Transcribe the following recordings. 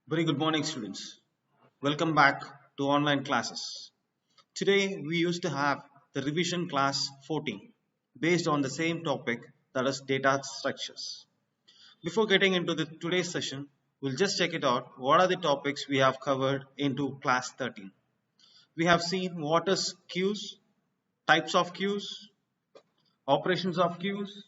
Very good morning, students. Welcome back to online classes. Today, we used to have the revision class 14 based on the same topic, that is data structures. Before getting into the today's session, we'll just check it out. What are the topics we have covered into class 13? We have seen what is queues, types of queues, operations of queues,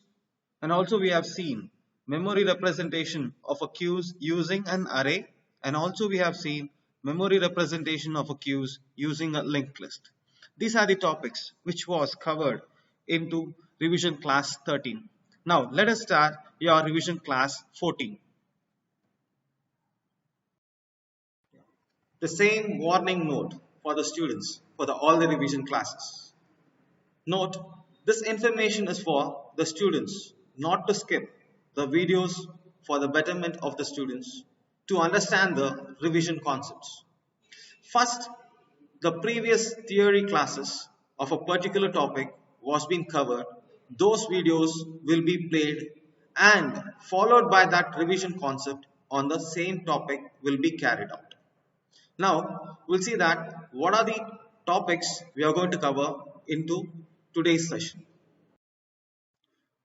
and also we have seen memory representation of a queues using an array, and also we have seen memory representation of a queues using a linked list. These are the topics which was covered into revision class 13. Now let us start your revision class 14. The same warning note for the students for all the revision classes. Note, this information is for the students, not to skip the videos for the betterment of the students to understand the revision concepts. First, the previous theory classes of a particular topic was being covered. Those videos will be played and followed by that revision concept on the same topic will be carried out. Now, we'll see that what are the topics we are going to cover into today's session.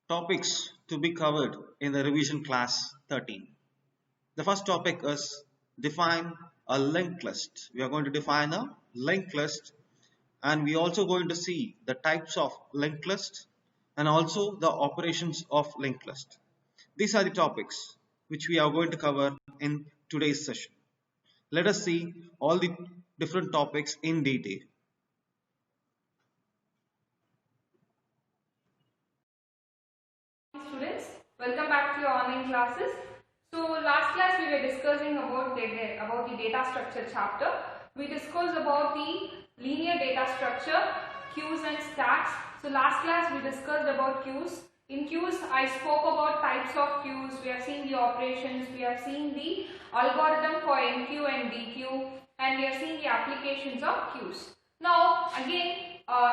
Topics to be covered in the revision class 13. The first topic is define a linked list. We are going to define a linked list, and we also going to see the types of linked list and also the operations of linked list. These are the topics which we are going to cover in today's session. Let us see all the different topics in detail. Students, welcome back to your online classes. So last class we were discussing about the data structure chapter. We discussed about the linear data structure, queues and stacks. So last class we discussed about queues. In queues I spoke about types of queues, we have seen the operations, we have seen the algorithm for NQ and DQ, and we have seen the applications of queues. Now again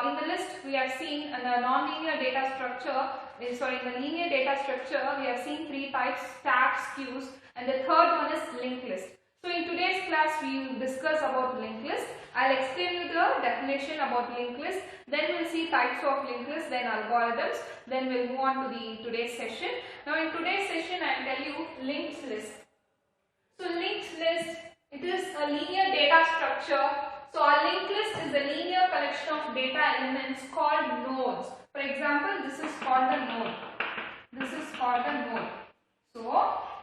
in the list we have seen the non-linear data structure. In the linear data structure, we have seen three types: stacks, queues, and the third one is linked list. So in today's class, we will discuss about linked list. I'll explain you the definition about linked list. Then we'll see types of linked list, then algorithms. Then we'll move on to the today's session. Now in today's session, I'll tell you linked list. So linked list, it is a linear data structure. So a linked list is a linear collection of data elements called nodes. For example, this is called a node. This is called a node. So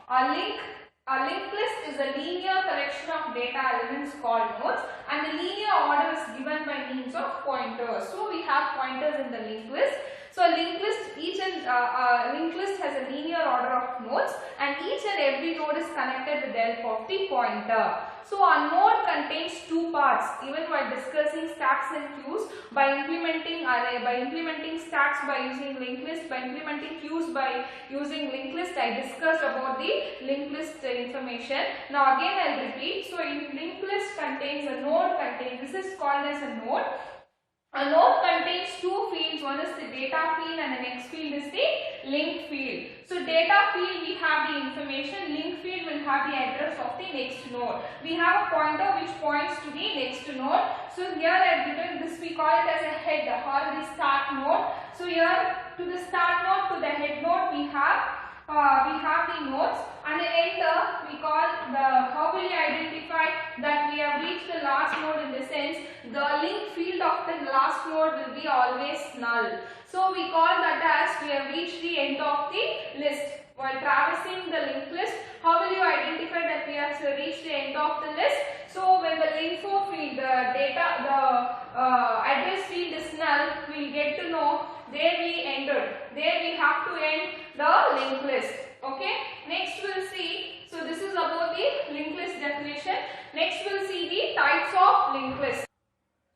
a linked list is a linear collection of data elements called nodes, and the linear order is given by means of pointers. So we have pointers in the linked list. So a linked list, linked list has a linear order of nodes, and each and every node is connected with the help of the pointer. So a node contains two parts. Even while discussing stacks and queues, by implementing array, by implementing stacks by using linked list, by implementing queues by using linked list, I discussed about the linked list information. Now again I will repeat. So in linked list contains a node contains, this is called as a node. A node contains two fields, one is the data field and the next field is the linked field. So data field we have the information, linked field will have the address of the next node. We have a pointer which points to the next node. So here I have given this, we call it as a head or the start node. So here to the start node, to the head node we have the nodes, and the enter we call the, how will you identify that we have reached the last node? In the sense, the link field of the last node will be always null. So we call that as we have reached the end of the list. While traversing the linked list, how will you identify that we have reached the end of the list? So when the info field, the data, the address field is null, we will get to know there we ended. There we have to end the linked list. Okay. Next we'll see. So this is about the linked list definition. Next we'll see the types of linked list.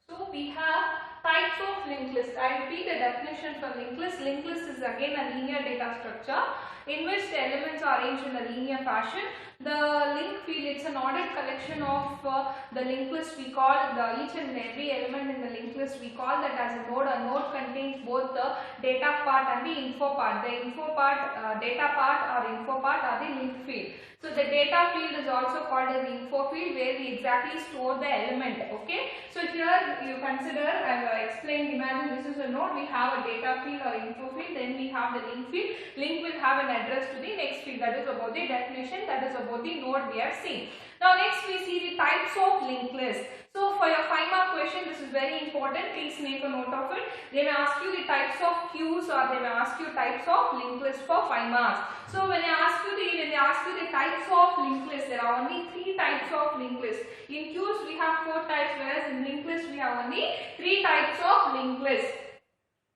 So we have types of linked list. I repeat the definition for linked list. Linked list is again a linear data structure in which the elements are arranged in a linear fashion. The link linked field, it's an ordered collection of the linked list. We call each and every element in the linked list, we call that as a node. A node contains both the data part and the info part. The info part, data part or info part are the linked field. So the data field is also called as the info field, where we exactly store the element. Okay. So here you consider, I explained, imagine this is a node, we have a data field or info field, then we have the link field. Link will have an address to the next field. That is about the definition, that is about the node we are seeing. Now next we see the types of linked list. So for your 5-mark question, this is very important, please make a note of it. They may ask you the types of queues, or they may ask you types of linked list for 5 marks. So when they ask you the types of linked list, there are only 3 types of linked list. In queues we have 4 types, whereas in linked list we have only 3 types of linked list.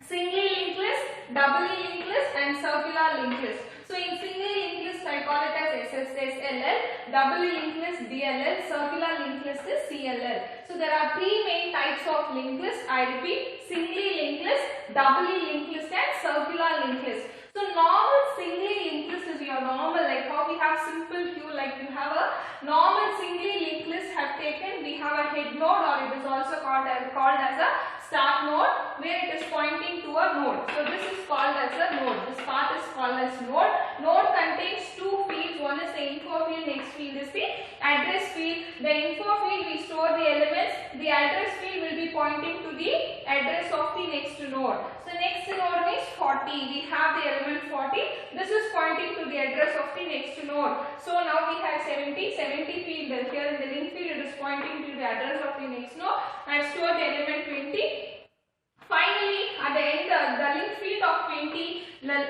Singly linked list, doubly linked list and circular linked list. So in singly linked list I call it as SSL, doubly linked list DLL, circular linked list is CLL. So there are 3 main types of linked list. I repeat, singly linked list, doubly linked list and circular linked list. So normal singly linked list is your normal, like how we have simple queue, like you have a normal singly linked list have taken, we have a head node, or it is also called as a start node, where it is pointing to a node. So this is called as a node. This part is called as node. Node contains 2 fields. One is the info field, next field is the address field. The info field we store the elements. The address field will be pointing to the address of the next node. So next node means 40. We have the element 40. This is pointing to the address of the next node. So now we have 70 field. Here in the link field it is pointing to the address of the next node. I store the element 20. Finally, at the end, the link field of 20,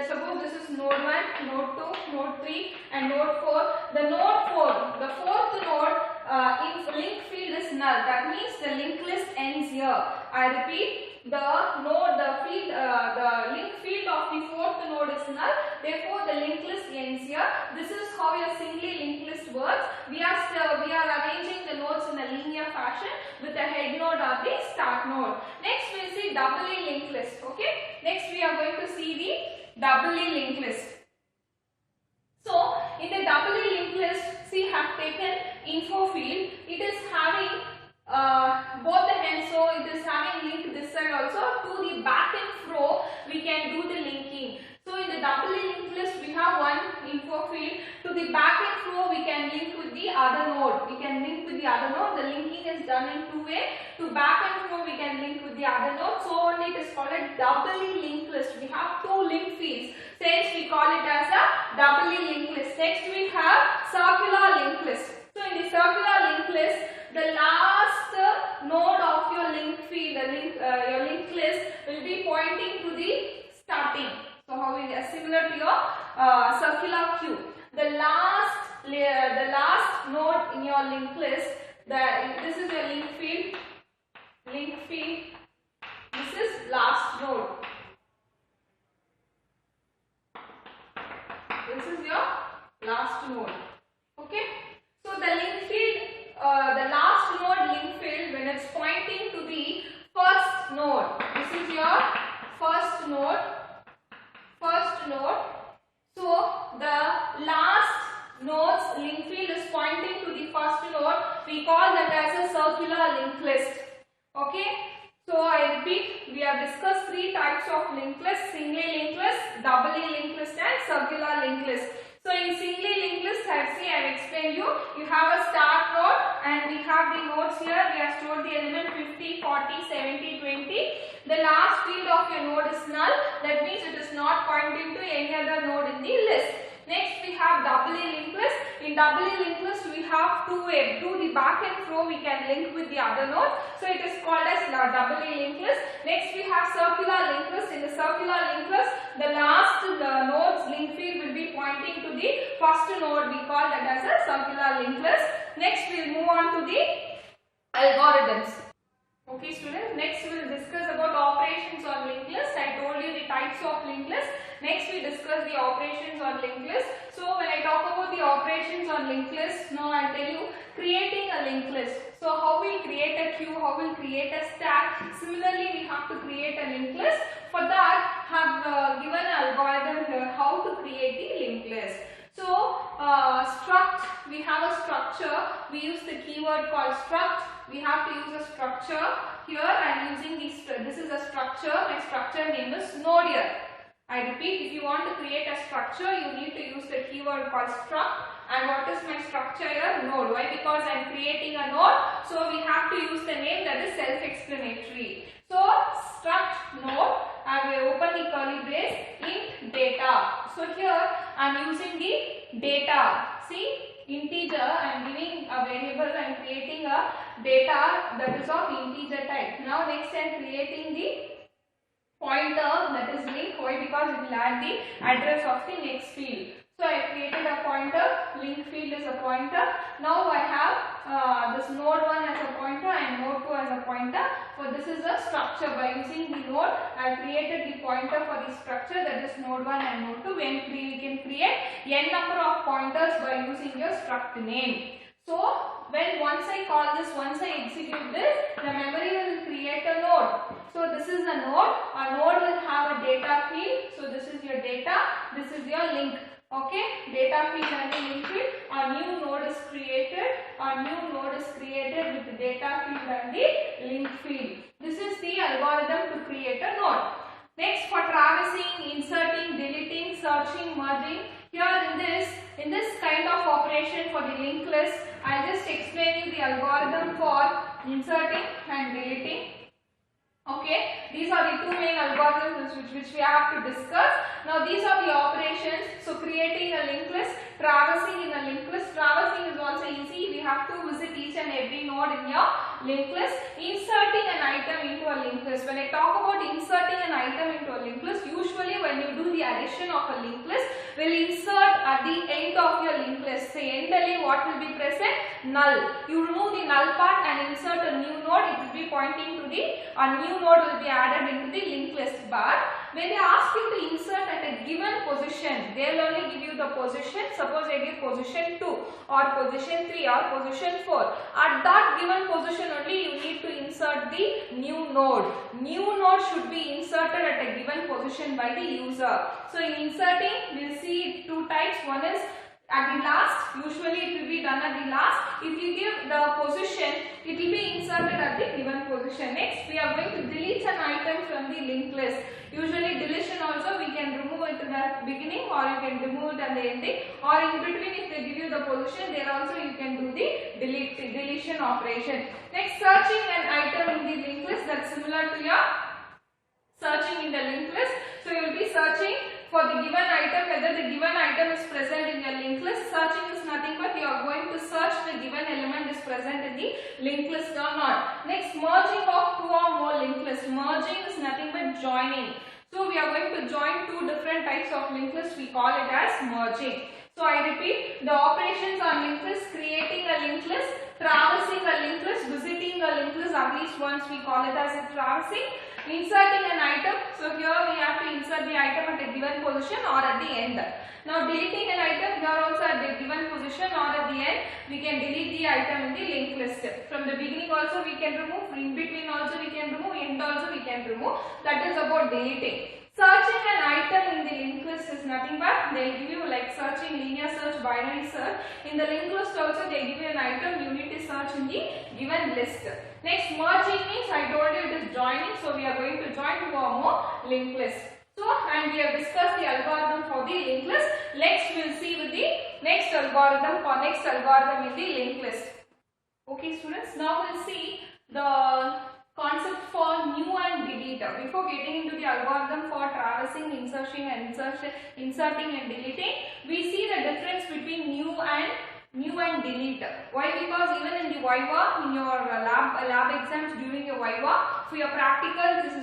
suppose this is node 1, node 2, node 3 and node 4. The node 4, the 4th node in link field is null. That means the link list ends here. I repeat, the link field of the 4th node is null. Therefore, the link list ends here. This is how your singly linked list works. We are arranging the nodes in a linear fashion with the head node or the start node. Next we will see doubly linked list. Okay. Next we are going to see the doubly linked list. So in the doubly linked list, see, have taken info field. It is having both the ends, so it is having link this side also. To the back and fro we can do the linking. So in the doubly linked list we have one info field. To the back and fro we can link with the other node. The linking is done in 2 ways. To back and fro we can link with the other node. So only it is called a doubly linked list. We have 2 link fields. Hence we call it as a doubly linked list. Next we have circular linked list. So in the circular linked list, the last node of your link field, your linked list will be pointing to the starting. So how is it? Similar to your circular queue. The last node in your linked list, this is your link field. This is last node. This is your last node. Okay. So the link field, the last node link field, when it's pointing to the first node, this is your first node. So the last node's link field is pointing to the first node. We call that as a circular linked list. Okay. So I repeat, we have discussed 3 types of linked list: singly linked list, doubly linked list and circular linked list. So in singly linked list, I have explained you have a start node and we have the nodes here. We have stored the element 50, 40, 70, 20. The last field of your node is null. That means it is not pointing to any other node in the list. Next we have doubly linked list. In doubly linked list we have 2 ways. To the back and fro we can link with the other node. So it is called as doubly linked list. Next we have circular linked list. In the circular linked list, the last node's link field will be pointing to the first node. We call that as a circular linked list. Next we will move on to the algorithms. Okay students, next we will discuss about operations on linked list. I told you the types of linked list. Next we discuss the operations on linked list. So when I talk about the operations on linked list, now I tell you creating a linked list. So how we create a queue, how we create a stack. Similarly we have to create a linked list. For that have given an algorithm here how to create the linked list. So we have a struct we use the keyword called struct. We have to use a structure. Here I am using this is a structure. My structure name is node here. I repeat, if you want to create a structure, you need to use the keyword called struct. And what is my structure here? Node. Why? Because I am creating a node. So we have to use the name that is self-explanatory. So struct node, I will open the curly brace, int data. So here I am using the data. See, integer, I am giving a variable, I am creating a data that is of integer type. Now next I am creating the pointer, that is link. Why? Because it will add the address of the next field. So I created a pointer, link field is a pointer. Now I have this node 1 as a pointer and node 2 as a pointer. So this is a structure. By using the node, I created the pointer for the structure, that is node 1 and node 2. When we can create n number of pointers by using your struct name. So when once I call this, once I execute this, the memory will create a node. So this is a node. A node will have a data field. So this is your data. This is your link. Okay, data field and the link field. A new node is created. A new node is created with the data field and the link field. This is the algorithm to create a node. Next, for traversing, inserting, deleting, searching, merging. Here in this kind of operation for the linked list, I just explain you the algorithm for inserting and deleting. Okay, these are the two main algorithms which we have to discuss. Now these are the operations. So creating a linked list, traversing in a linked list. Traversing is also easy. We have to visit each and every node in your linked list. Inserting an item into a linked list. When I talk about inserting an item into a linked list, usually when you do the addition of a linked list, we'll insert at the end of your linked list. Say endally what will be present? Null. You remove the null part and insert a new node. It will be pointing to a new node will be added into the linked list. But when they ask you to insert at a given position, they will only give you the position. Suppose I give position 2 or position 3 or position 4. At that given position only you need to insert the new node. New node should be inserted at a given position by the user. So in inserting, we will see two types. One is at the last, usually it will be done at the last. If you give the position, it will be inserted at the given position. Next, we are going to delete an item from the linked list. Usually deletion also we can remove it at the beginning or you can remove it at the ending, or in between if they give you the position, there also you can do the deletion operation. Next, searching an item in the linked list, that's similar to your searching in the linked list. So you will be searching for the given item, whether the given item is present in your linked list. Searching is nothing but you are going to search the given element is present in the linked list or not. Next, merging of two or more linked lists. Merging is nothing but joining. So we are going to join two different types of linked lists. We call it as merging. So I repeat, the operations on linked list: creating a linked list, traversing a linked list, visiting a linked list at least once, we call it as a traversing. Inserting an item, so here we have to insert the item at a given position or at the end. Now deleting an item, here also at the given position or at the end, we can delete the item in the linked list. From the beginning also we can remove, in between also we can remove, end also we can remove. That is about deleting. Searching an item in the linked list is nothing but they will give you like searching, linear search, binary search. In the linked list also they give you an item, you need to search in the given list. Next, merging means I told you it is joining, so we are going to join two or more linked lists. So, and we have discussed the algorithm for the linked list. Next we will see with the next algorithm in the linked list. Okay students, now we will see the concept for new and delete. Before getting into the algorithm for traversing, inserting and deleting, we see the difference between new and delete. Why? Because even in the Viva, in your lab exams, during your Viva, for your practical, this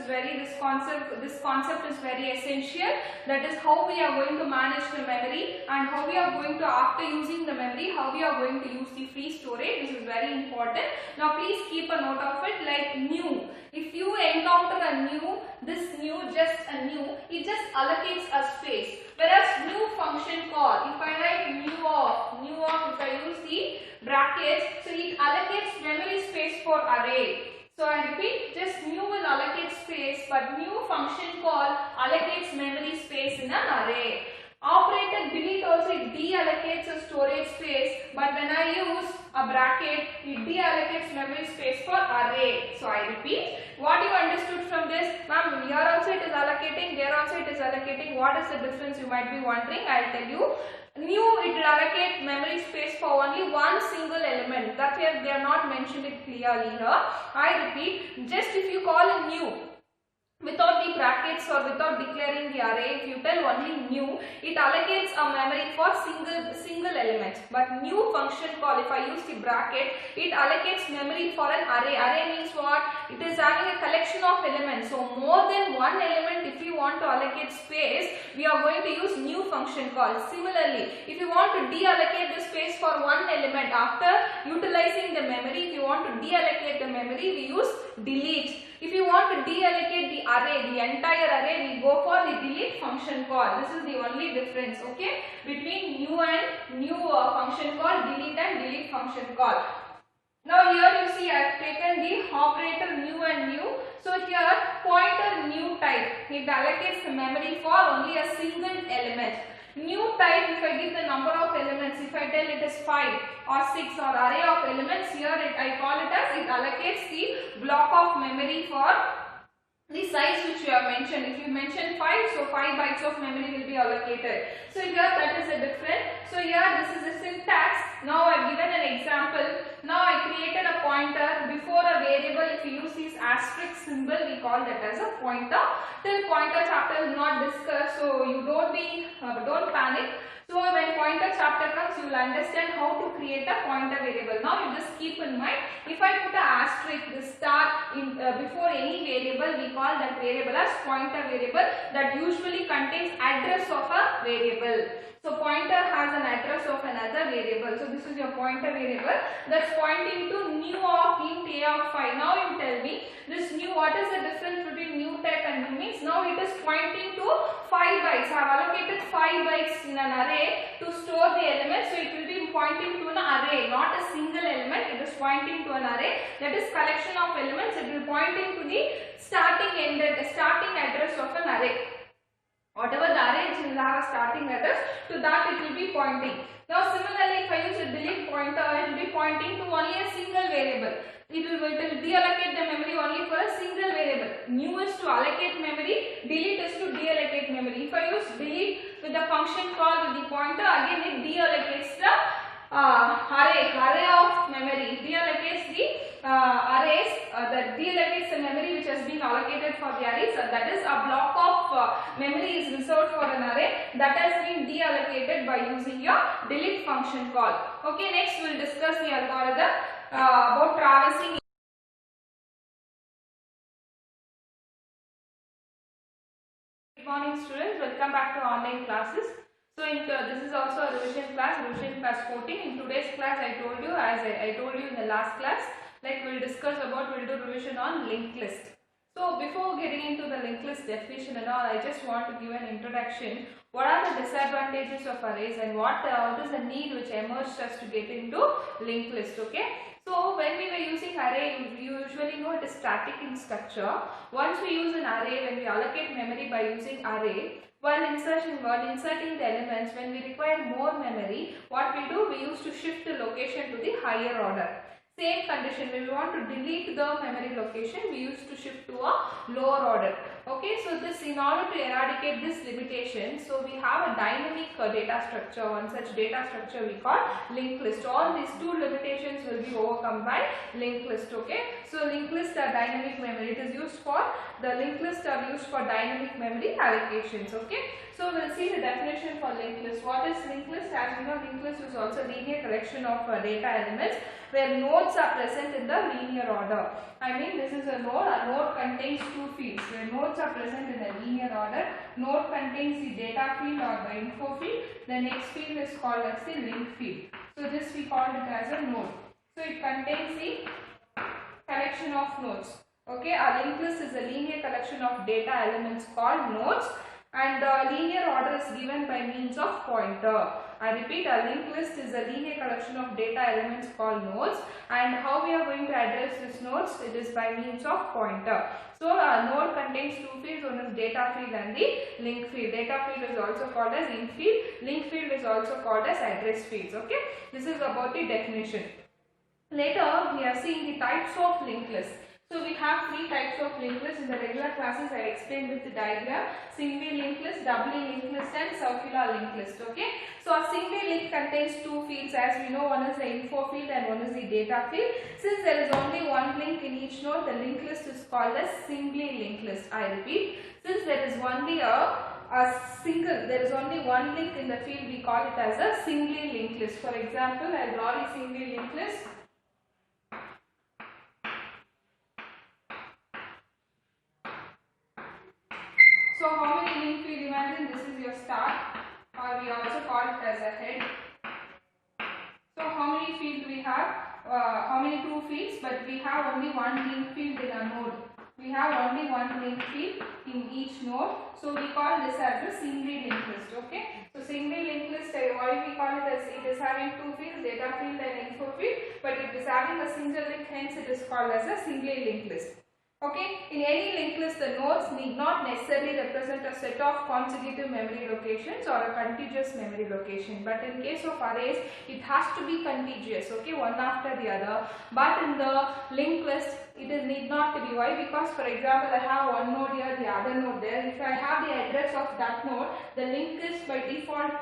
concept is very essential. That is how we are going to manage the memory and how we are going to, after using the memory, how we are going to use the free storage. This is very important. Now please keep a note of it, like new. If you encounter a new, it just allocates a space. Whereas new function call, if I write new of, if I use the brackets, so it allocates memory space for array. So I repeat, just new will allocate space, but new function call allocates memory space in an array. Operator delete also, it deallocates a storage space, but when I use a bracket, it deallocates memory space for array. So I repeat, what you understood from this? Ma'am, here also it is allocating, there also it is allocating. What is the difference, you might be wondering? I'll tell you. New, it will allocate memory space for only one single element. That here they are not mentioned it clearly here. I repeat, just if you call a new without the brackets or without declaring the array, if you tell only new, it allocates a memory for single element. But new function call, if I use the bracket, it allocates memory for an array. Array means what? It is having a collection of elements. So more than one element, if you want to allocate space, we are going to use new function call. Similarly, if you want to deallocate the space for one element after utilizing the memory, if you want to deallocate the memory, we use delete. If you want to deallocate the array, the entire array, we go for the delete function call. This is the only difference, okay, between new and new function call, delete and delete function call. Now here you see I have taken the operator new and new. So here pointer new type, it allocates the memory for only a single element. New type, if I give the number of elements, if I tell it is 5 or 6 or array of elements, here I call it as, it allocates the block of memory for the size which you have mentioned. If you mention 5, so 5 bytes of memory will be allocated. So here that is a different. So here this is the syntax. Now I have given an example. Now I created a pointer. Before a variable, if you use this asterisk symbol, we call that as a pointer. Till pointer chapter is not discussed, so you don't panic. So when pointer chapter comes, you will understand how to create a pointer variable. Now you just keep in mind, if I put an asterisk, the star in before any variable, we call that variable as pointer variable, that usually contains address of a variable. So pointer has an address of another variable. So this is your pointer variable that's pointing to new of int a of 5. Now you tell me this new, what is the difference between new type and new means? Now it is pointing to 5 bytes. I have allocated 5 bytes in an array to store the element. So it will be pointing to an array, not a single element. It is pointing to an array, that is collection of elements. It will pointing to the starting address of an array. Whatever the array will have a starting address, to that it will be pointing. Now similarly, if I use a delete pointer, it will be pointing to only a single variable. It will deallocate the memory only for a single variable. New is to allocate memory, delete is to deallocate memory. If I use delete with the function call with the pointer, again it deallocates the array of memory. It deallocates the arrays, that deallocates the memory which has been allocated for the arrays. That is, a block of memory is reserved for an array that has been deallocated by using your delete function call. Okay, next we will discuss the algorithm about traversing. Good morning students, welcome back to online classes. So this is also a revision class 14. In today's class I told you, as I told you in the last class, like we'll do revision on linked list. So before getting into the linked list definition and all, I just want to give an introduction. What are the disadvantages of arrays and what is the need which emerged us to get into linked list, okay? So when we were using array, you usually know it is static in structure. Once we use an array, when we allocate memory by using array, while inserting the elements, when we require more memory, what we do, we used to shift the location to the higher order. Same condition, when we want to delete the memory location, we used to shift to a lower order. Okay, so this, in order to eradicate this limitation, so we have a dynamic data structure. One such data structure we call linked list. All these two limitations will be overcome by linked list. Okay, so linked list are dynamic memory. It is used for, the linked list are used for dynamic memory allocations. Okay, so we'll see the definition for linked list. What is linked list? As you know, linked list is also a linear collection of data elements where nodes are present in the linear order. I mean, this is a node contains two fields. Where nodes are present in the linear order, node contains the data field or the info field. The next field is called as the link field. So this we call it as a node. So it contains the collection of nodes. Okay, a linked list is a linear collection of data elements called nodes, and the linear order is given by means of pointer. I repeat, a linked list is a linear collection of data elements called nodes, and how we are going to address these nodes? It is by means of pointer. So a node contains two fields, one is data field and the link field. Data field is also called as in field, link field is also called as address fields. Okay, this is about the definition. Later we are seeing the types of linked lists. So we have three types of linked lists. In the regular classes I explained with the diagram: single linked list, double linked list and circular linked list. Okay. So a single link contains two fields, as we know. One is the info field and one is the data field. Since there is only one link in each node, the linked list is called as singly linked list. I repeat, since there is only there is only one link in the field, we call it as a singly linked list. For example, I will draw the singly linked list. So how many link field? Imagine this is your start, or we also call it as a head. So how many fields we have? How many two fields? But we have only one link field in a node. We have only one link field in each node. So we call this as a singly linked list. Okay. So singly linked list, why we call it as it is having two fields, data field and info field, but it is having a single link, hence it is called as a singly linked list. Okay, in any linked list, the nodes need not necessarily represent a set of consecutive memory locations or a contiguous memory location. But in case of arrays, it has to be contiguous, okay, one after the other. But in the linked list, it is need not to be. Why? Because for example, I have one node here, the other node there. If I have the address of that node, the linked list by default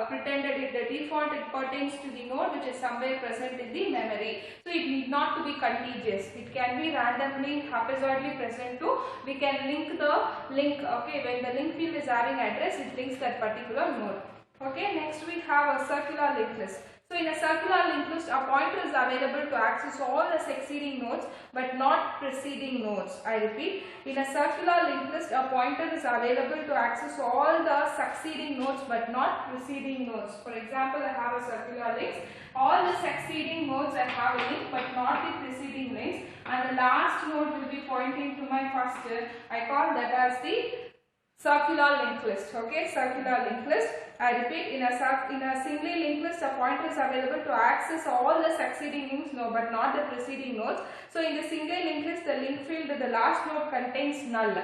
pretended it the default it pertains to the node which is somewhere present in the memory. So it need not to be contiguous. It can be randomly, haphazardly present too. We can link the link. Okay, when the link field is having address, it links that particular node. Okay, next we have a circular linked list. So in a circular linked list, a pointer is available to access all the succeeding nodes but not preceding nodes. I repeat, in a circular linked list, a pointer is available to access all the succeeding nodes but not preceding nodes. For example, I have a circular list. All the succeeding nodes I have a link but not the preceding links, and the last node will be pointing to my first. I call that as the circular linked list. Okay, circular linked list. I repeat, in a singly linked list, a pointer is available to access all the succeeding links, no, but not the preceding nodes. So in the single linked list, the link field of the last node contains null.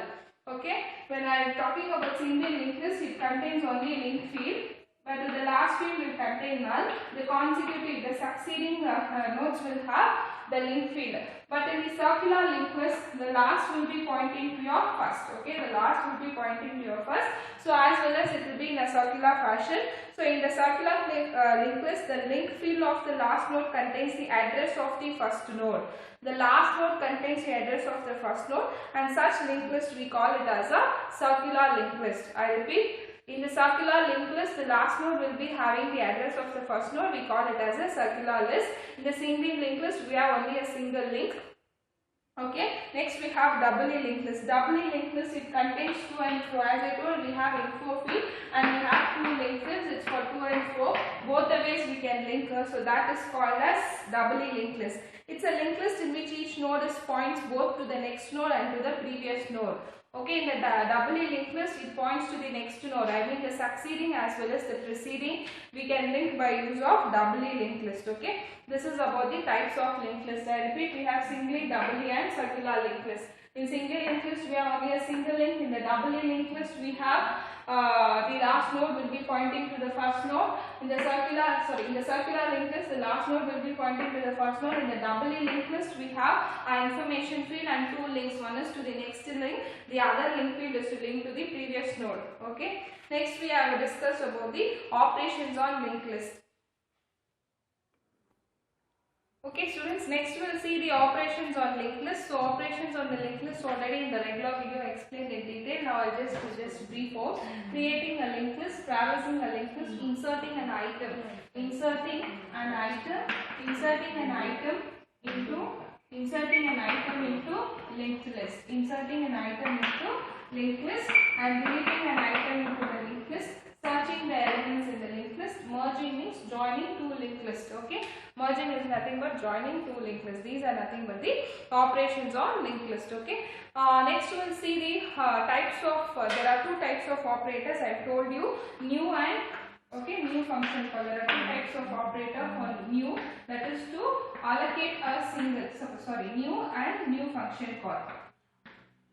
Okay, when I am talking about single linked list, it contains only link field, but the last field will contain null. The consecutive, the succeeding nodes will have the link field. But in the circular linked list, the last will be pointing to your first. Okay, the last will be pointing to your first. So as well as it will be in a circular fashion. So in the circular linked list, the link field of the last node contains the address of the first node. The last node contains the address of the first node, and such linked list we call it as a circular linked list. I repeat, in the circular linked list, the last node will be having the address of the first node. We call it as a circular list. In the single linked list, we have only a single link. Okay, next we have doubly linked list. Doubly linked list, it contains to and fro. As I told, we have info field and we have two linked lists. It's for to and fro. Both the ways we can link her. So that is called as doubly linked list. It's a linked list in which each node is points both to the next node and to the previous node. Okay, in the doubly linked list, it points to the next node. I mean the succeeding as well as the preceding. We can link by use of doubly linked list. Okay, this is about the types of linked list. I repeat, we have singly, doubly and circular linked list. In single linked list, we have only a single link. In the doubly linked list, we have the last node will be pointing to the first node. In the circular linked list, the last node will be pointing to the first node. In the doubly linked list, we have an information field and two links. One is to the next link, the other link field is to link to the previous node. Okay. Next, we have discussed about the operations on linked list. Okay students, next we will see the operations on linked list. So operations on the linked list already in the regular video I explained in detail. Now I'll just brief out. Creating a linked list, traversing a linked list, inserting an item into linked list, and deleting an item into the linked list, searching the elements in the linked list. Merging means joining two linked lists. Okay, merging is nothing but joining two linked lists. These are nothing but the operations on linked list. Okay, next we will see the types of there are two types of operators. I have told you, new and Okay, new function call. There are two types of operator for new, that is to allocate a single, new and new function call.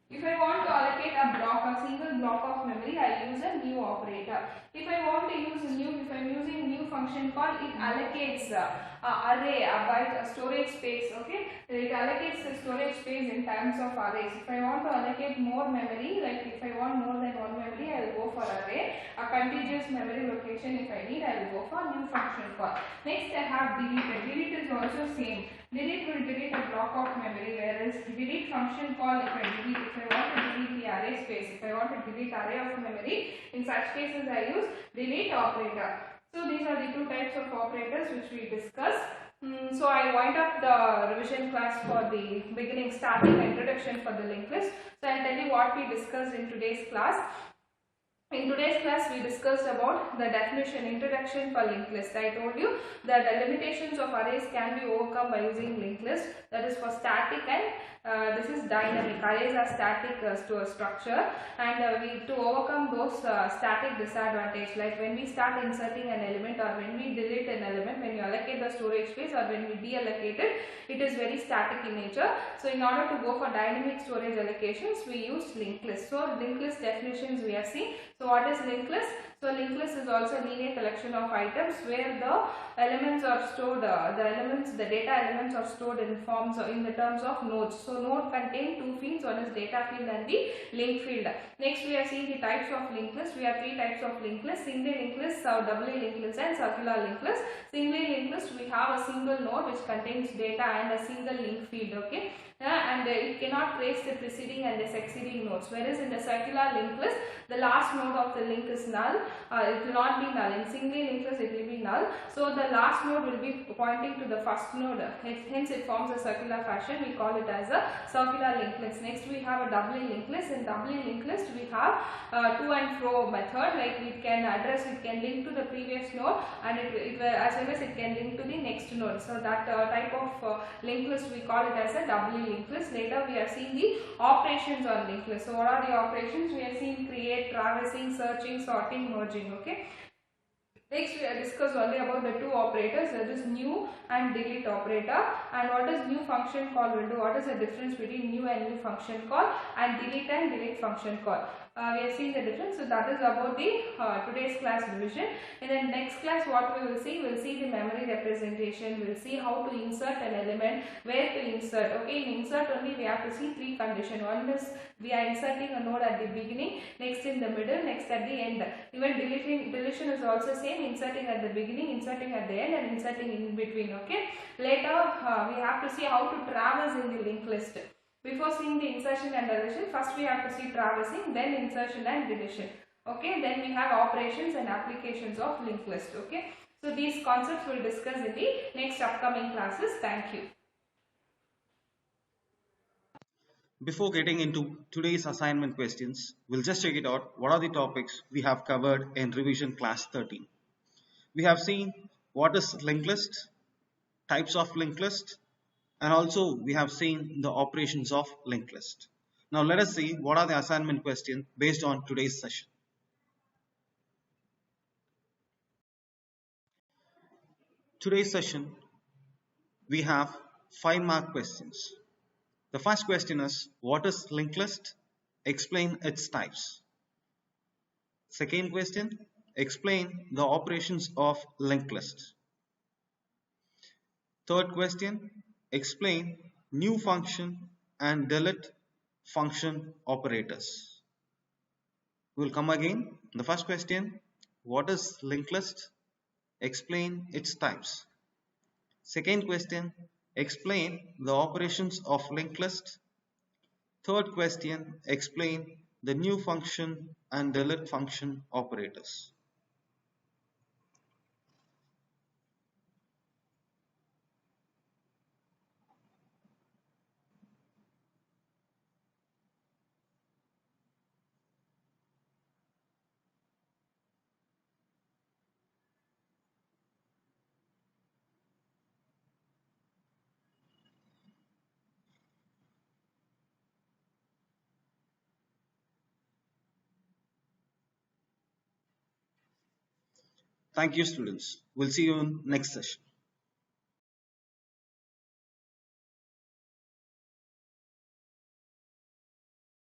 If I want to allocate a single block of memory, I use a new operator. If I want to use if I am using new function call, it allocates array, a byte, a storage space. Okay, it allocates the storage space in terms of arrays. If I want to allocate more memory, like if I want more than one memory, I will go for array. A contiguous memory location, if I need, I will go for new function call. Next, I have delete. Delete is also same. Delete will delete a block of memory, whereas delete function call, if I want to delete the array space, if I want to delete array of memory, in such cases I use delete operator. So these are the two types of operators which we discussed. So I wind up the revision class for the beginning, starting introduction for the linked list. So I'll tell you what we discussed in today's class. In today's class, we discussed about the definition, introduction for linked list. I told you that the limitations of arrays can be overcome by using linked list. That is for static and this is dynamic. Arrays are static to a structure, and to overcome those static disadvantage, like when we start inserting an element or when we delete an element, when you allocate the storage space or when we deallocate it, it is very static in nature. So in order to go for dynamic storage allocations, we use linked list. So linked list definitions we have seen. So what is linked list? So linked list is also a linear collection of items where the elements are stored, the data elements are stored in forms in the terms of nodes. So node contain two fields, one is data field and the link field. Next we are seeing the types of linked list. We have three types of linked list: single linked list, doubly linked list and circular linked list. Singly linked list, we have a single node which contains data and a single link field. Okay, and it cannot trace the preceding and the succeeding nodes, whereas in the circular linked list, the last node of the link is null. It will not be null. In singly linked list, it will be null. So the last node will be pointing to the first node. Hence, it forms a circular fashion. We call it as a circular linked list. Next, we have a doubly linked list. In doubly linked list, we have to and fro method. Like it can link to the previous node, and as well as it can link to the next node. So that type of linked list we call it as a doubly linked list. Later, we are seeing the operations on linked list. So what are the operations? We are seeing create, traversing, searching, sorting, merging. Okay. Next, we have discussed only about the two operators, that is new and delete operator, and what is new function call will do. What is the difference between new and new function call, and delete function call. We have seen the difference. So that is about the today's class division. In the next class, what we will see the memory representation. We will see how to insert an element, where to insert. Okay, in insert only we have to see three conditions. One is we are inserting a node at the beginning, next in the middle, next at the end. Even deletion is also same, inserting at the beginning, inserting at the end, and inserting in between. Okay, later we have to see how to traverse in the linked list. Before seeing the insertion and deletion, first we have to see traversing, then insertion and deletion. Okay, then we have operations and applications of linked list. Okay, so these concepts we will discuss in the next upcoming classes. Thank you. Before getting into today's assignment questions, we'll just check it out. What are the topics we have covered in revision class 13? We have seen what is linked list, types of linked list, and also we have seen the operations of linked list. Now let us see what are the assignment questions based on today's session. Today's session, we have 5-mark questions. The first question is, what is linked list? Explain its types. Second question, explain the operations of linked list. Third question, explain new function and delete function operators. We will come again. The first question, what is linked list? Explain its types. Second question, explain the operations of linked list. Third question, explain the new function and delete function operators. Thank you, students. We'll see you in next session.